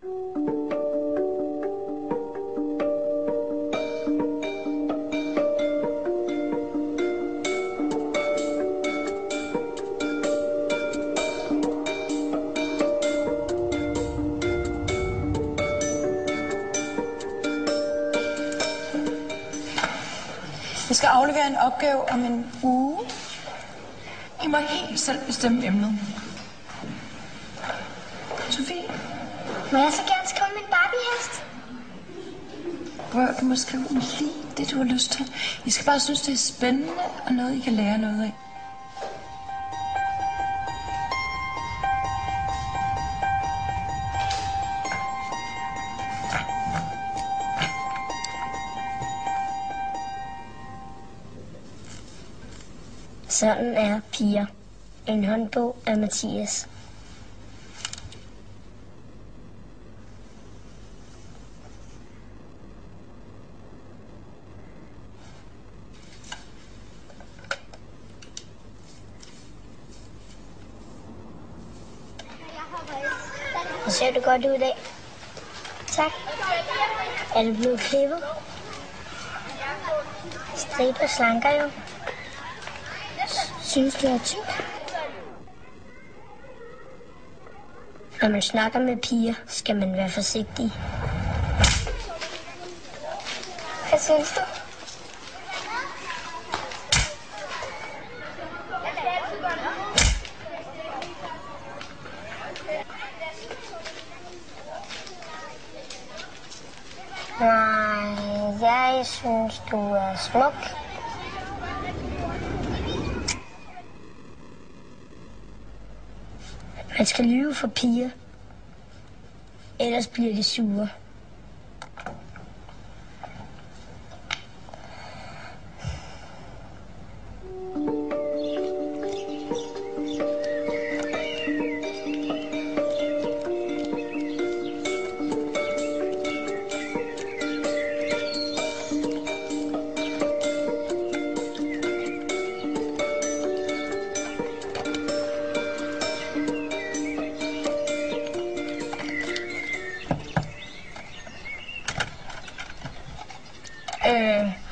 Jeg skal aflevere en opgave om en uge. I må helt selv bestemme emnet. Sofie? Må jeg så gerne skrive min Barbie-hest? Prøv, du må skrive lige det, du har lyst til. I skal bare synes, det er spændende og noget, I kan lære noget af. Sådan er piger. En håndbog af Mathias. Hvor ser du godt ud i dag. Tak. Er du blevet klippet? Stridt og slanker jo. Synes du er tyk? Når man snakker med piger, skal man være forsigtig. Hvad synes du? Nej, jeg synes, du er smuk. Man skal lyve for piger, ellers bliver de sure.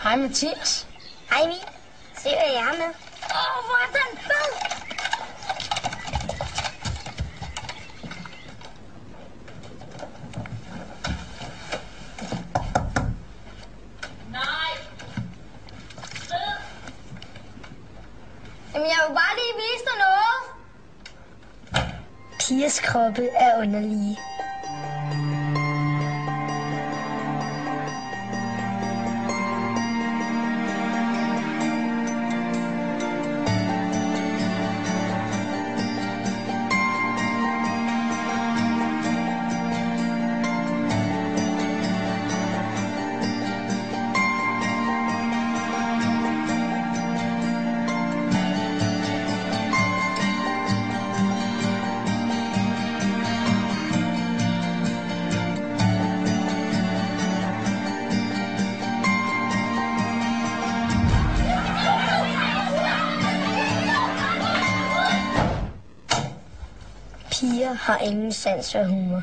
Hej Mathias. Hej Emil. Se hvad jeg er med. Hvor er den fed? Nej. Jamen jeg vil bare lige vise dig noget. Pigers kroppe er underlige. Piger har ingen sans for humor.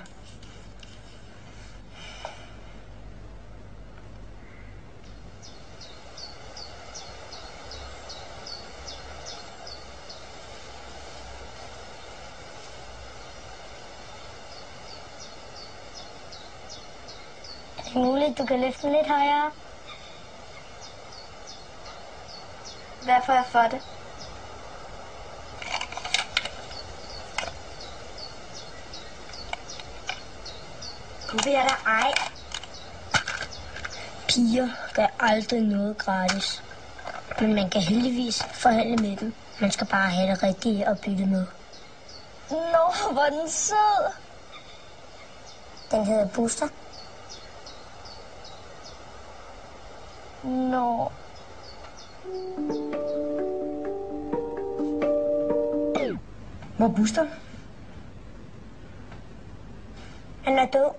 Er det muligt, du kan løfte den lidt højere? Hvad får jeg for det? Bliver der ej? Piger gør aldrig noget gratis. Men man kan heldigvis forhandle med dem. Man skal bare have det rigtige at bytte med. Nå, hvor er den sød. Den hedder Buster. Nå. Hvor er Buster? Han er død.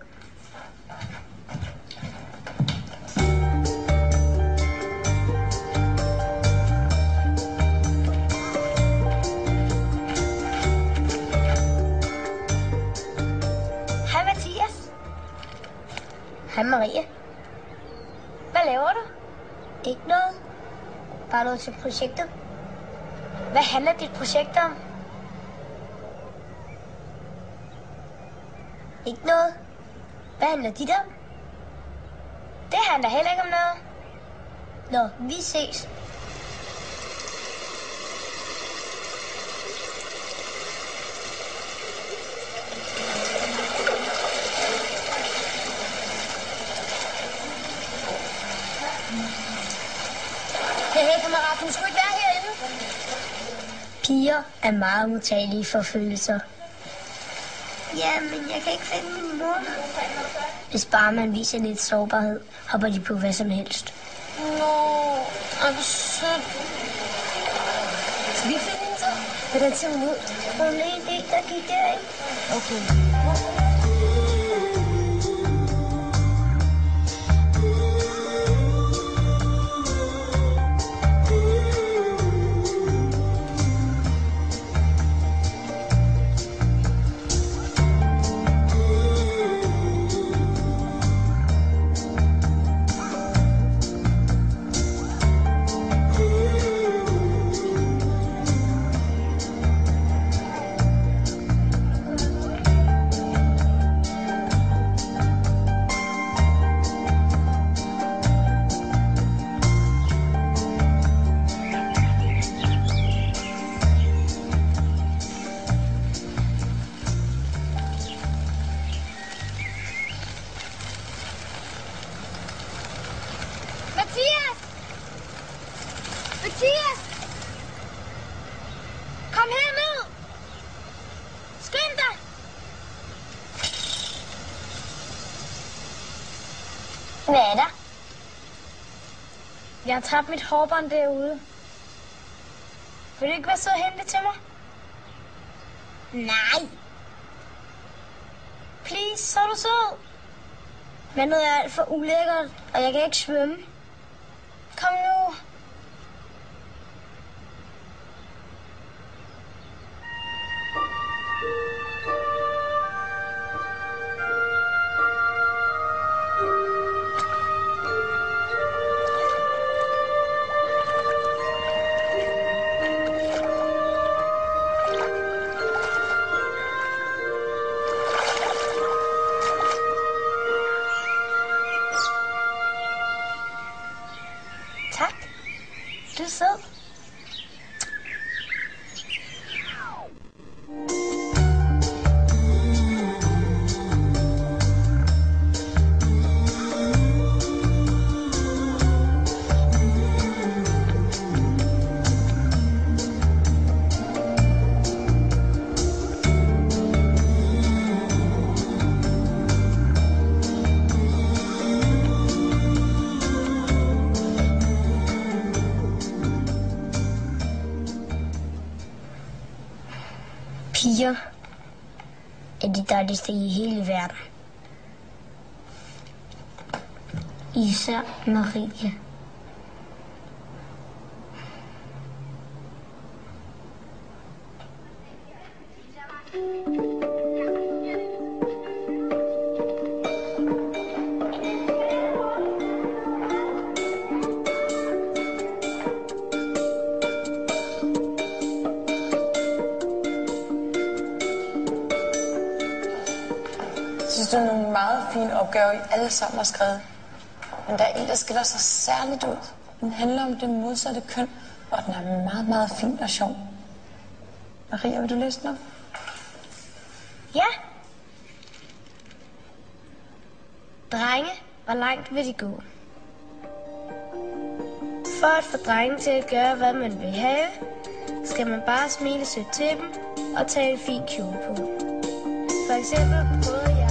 Hej Mathias. Hej Marie. Hvad laver du? Ikke noget. Bare noget til projektet. Hvad handler dit projekt om? Ikke noget. Hvad handler dit om? Det handler heller ikke om noget. Nå, vi ses. Hey, kammerat, du skulle ikke være herinde. Piger er meget modtagelige for følelser. Ja, men jeg kan ikke finde min mor. Hvis bare man viser lidt sårbarhed, hopper de på hvad som helst. Nå, hvor sødt. Skal vi finde hende så? Hvordan ser hun ud? Hun er en der gik derind. Okay. Mathias! Kom herned! Skynd dig! Hvad er der? Jeg har tabt mit hårbånd derude. Vil du ikke være sød og hente det til mig? Nej. Please, så er du sød. Vandet er alt for ulækkert, og jeg kan ikke svømme. Kom nu. Tak. Du er sød. Piger er de dejligste i hele verden. Især Marie. Jeg synes, det er nogle meget fine opgaver, I alle sammen har skrevet. Men der er en, der skiller sig særligt ud. Den handler om det modsatte køn, og den er meget, meget fin og sjov. Maria, vil du læse den op? Ja. Drenge, hvor langt vil de gå? For at få drenge til at gøre, hvad man vil have, skal man bare smile sødt til dem og tage en fin kjole på. For eksempel prøvede jeg